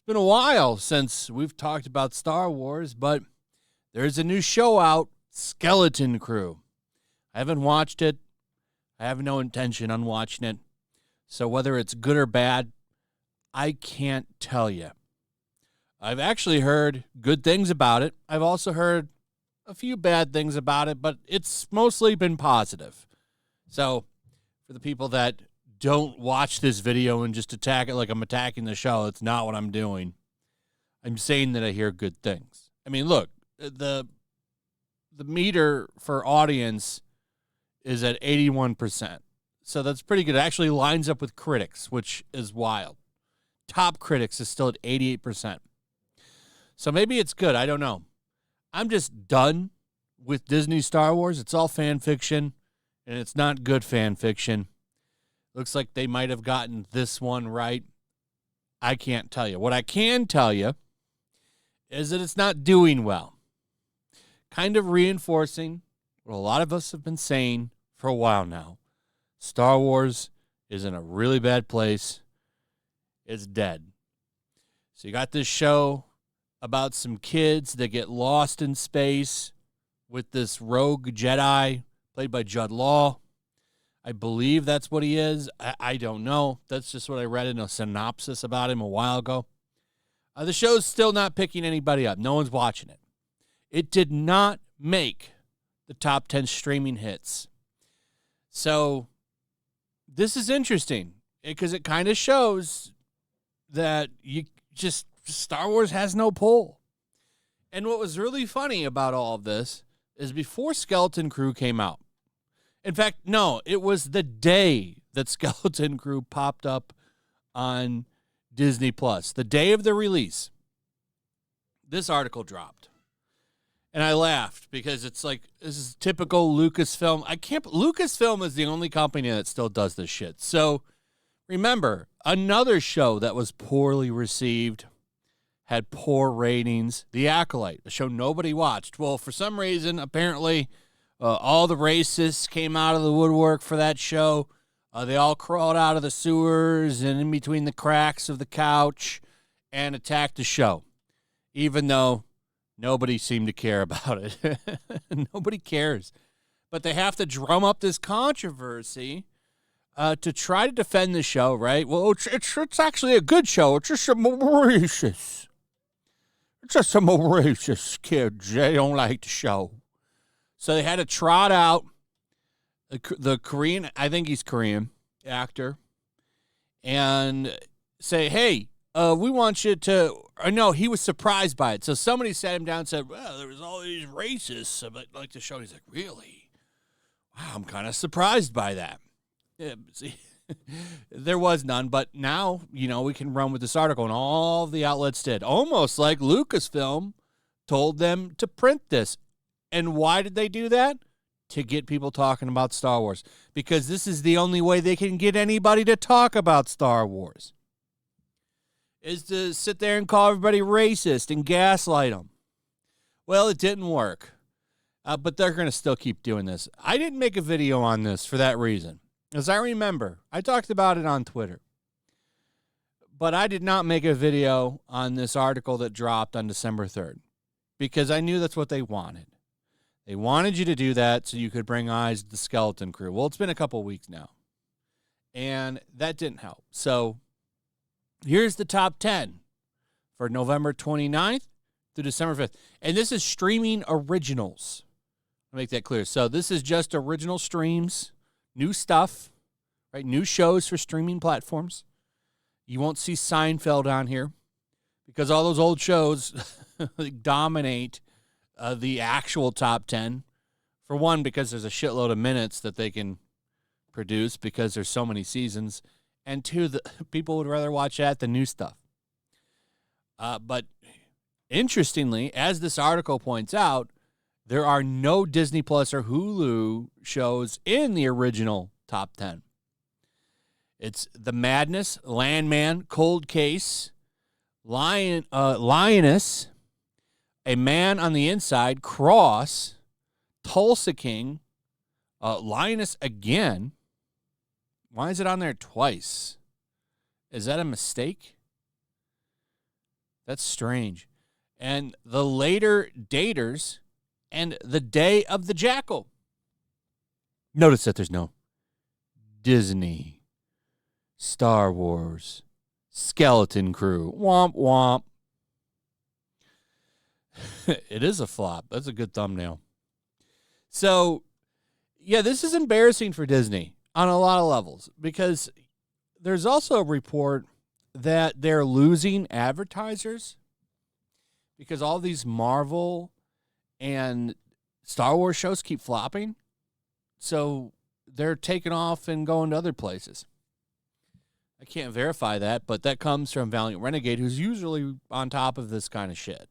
Been a while since we've talked about Star Wars, but there's a new show out, Skeleton Crew. I haven't watched it. I have no intention on watching it. So whether it's good or bad, I can't tell you. I've actually heard good things about it. I've also heard a few bad things about it, but it's mostly been positive. So for the people that don't watch this video and just attack it like I'm attacking the show, that's not what I'm doing. I'm saying that I hear good things. I mean, look, the meter for audience is at 81%. So that's pretty good. It actually lines up with critics, which is wild. Top critics is still at 88%. So maybe it's good. I don't know. I'm just done with Disney Star Wars. It's all fan fiction, and it's not good fan fiction. Looks like they might have gotten this one right. I can't tell you. What I can tell you is that it's not doing well. Kind of reinforcing what a lot of us have been saying for a while now. Star Wars is in a really bad place. It's dead. So you got this show about some kids that get lost in space with this rogue Jedi played by Judd Law. I believe that's what he is. I don't know. That's just what I read in a synopsis about him a while ago. The show's still not picking anybody up. No one's watching it. It did not make the top 10 streaming hits. So this is interesting because it kind of shows that Star Wars has no pull. And what was really funny about all of this is before Skeleton Crew came out, in fact, no, it was the day that Skeleton Crew popped up on Disney Plus, the day of the release. This article dropped. And I laughed because it's like, this is typical Lucasfilm. Lucasfilm is the only company that still does this shit. So remember, another show that was poorly received, had poor ratings, The Acolyte, a show nobody watched. Well, for some reason, apparently, all the racists came out of the woodwork for that show. They all crawled out of the sewers and in between the cracks of the couch and attacked the show, even though nobody seemed to care about it. Nobody cares. But they have to drum up this controversy to try to defend the show, right? Well, it's actually a good show. It's just some racist. It's just some racist kids. They don't like the show. So they had to trot out the Korean, I think he's Korean, actor, and say, hey, we want you to, or no, he was surprised by it. So somebody sat him down and said, well, there was all these racists about like the show. He's like, really? Wow, I'm kind of surprised by that. Yeah, see, there was none, but now, we can run with this article, and all the outlets did. Almost like Lucasfilm told them to print this. And why did they do that? To get people talking about Star Wars. Because this is the only way they can get anybody to talk about Star Wars. Is to sit there and call everybody racist and gaslight them. Well, it didn't work. But they're going to still keep doing this. I didn't make a video on this for that reason. As I remember, I talked about it on Twitter. But I did not make a video on this article that dropped on December 3rd. Because I knew that's what they wanted. They wanted you to do that so you could bring eyes to the Skeleton Crew. Well, it's been a couple weeks now. And that didn't help. So here's the top 10 for November 29th through December 5th. And this is streaming originals. I'll make that clear. So this is just original streams, new stuff, right? New shows for streaming platforms. You won't see Seinfeld on here because all those old shows dominate the actual top 10. For one, because there's a shitload of minutes that they can produce because there's so many seasons. And two, the people would rather watch that than new stuff. But interestingly, as this article points out, there are no Disney Plus or Hulu shows in the original top 10. It's The Madness, Landman, Cold Case, Lioness, A Man on the Inside, Cross, Tulsa King, Linus again. Why is it on there twice? Is that a mistake? That's strange. And The Later Daters and The Day of the Jackal. Notice that there's no Disney, Star Wars, Skeleton Crew. Womp womp. It is a flop. That's a good thumbnail. So, yeah, this is embarrassing for Disney on a lot of levels because there's also a report that they're losing advertisers because all these Marvel and Star Wars shows keep flopping. So they're taking off and going to other places. I can't verify that, but that comes from Valiant Renegade, who's usually on top of this kind of shit.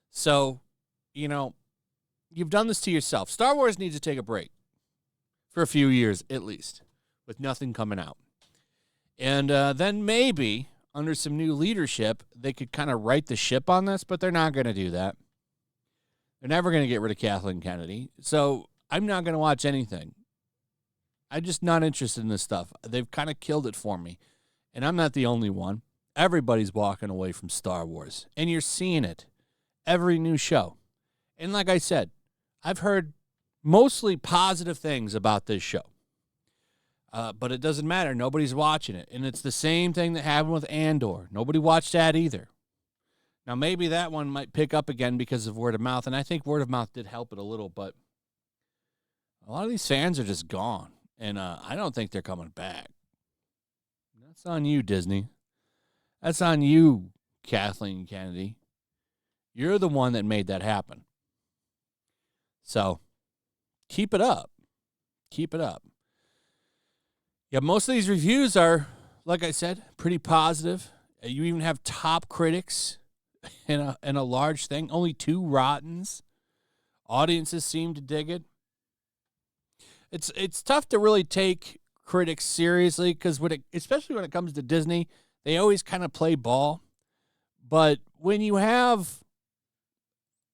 So, you know, you've done this to yourself. Star Wars needs to take a break for a few years at least, with nothing coming out. And then maybe under some new leadership, they could kind of right the ship on this, but they're not going to do that. They're never going to get rid of Kathleen Kennedy. So I'm not going to watch anything. I'm just not interested in this stuff. They've kind of killed it for me. And I'm not the only one. Everybody's walking away from Star Wars. And you're seeing it. Every new show. And like I said, I've heard mostly positive things about this show. But it doesn't matter. Nobody's watching it. And it's the same thing that happened with Andor. Nobody watched that either. Now, maybe that one might pick up again because of word of mouth. And I think word of mouth did help it a little. But a lot of these fans are just gone. And I don't think they're coming back. That's on you, Disney. That's on you, Kathleen Kennedy. You're the one that made that happen. So, keep it up. Keep it up. Yeah, most of these reviews are, like I said, pretty positive. You even have top critics in a large thing. Only 2 rottens. Audiences seem to dig it. It's tough to really take critics seriously because especially when it comes to Disney, they always kind of play ball. But when you have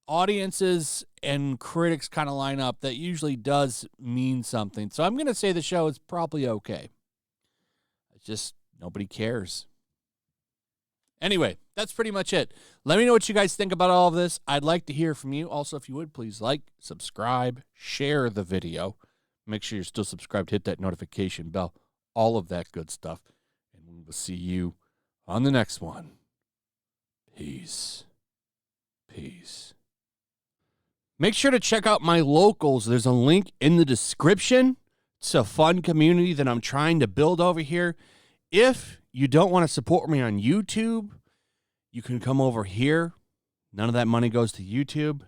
audiences and critics kind of line up, that usually does mean something. So I'm going to say the show is probably okay. It's just nobody cares. Anyway, that's pretty much it. Let me know what you guys think about all of this. I'd like to hear from you. Also, if you would, please like, subscribe, share the video. Make sure you're still subscribed. Hit that notification bell. All of that good stuff. And we will see you on the next one. Peace. Peace. Make sure to check out my locals. There's a link in the description. It's a fun community that I'm trying to build over here. If you don't want to support me on YouTube, you can come over here. None of that money goes to YouTube.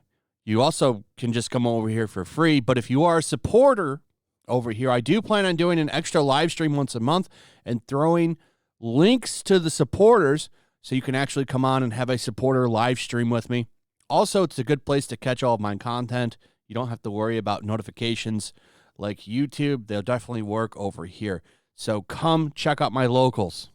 You also can just come over here for free. But if you are a supporter over here, I do plan on doing an extra live stream once a month and throwing links to the supporters so you can actually come on and have a supporter live stream with me. Also, it's a good place to catch all of my content. You don't have to worry about notifications like YouTube. They'll definitely work over here. So come check out my locals.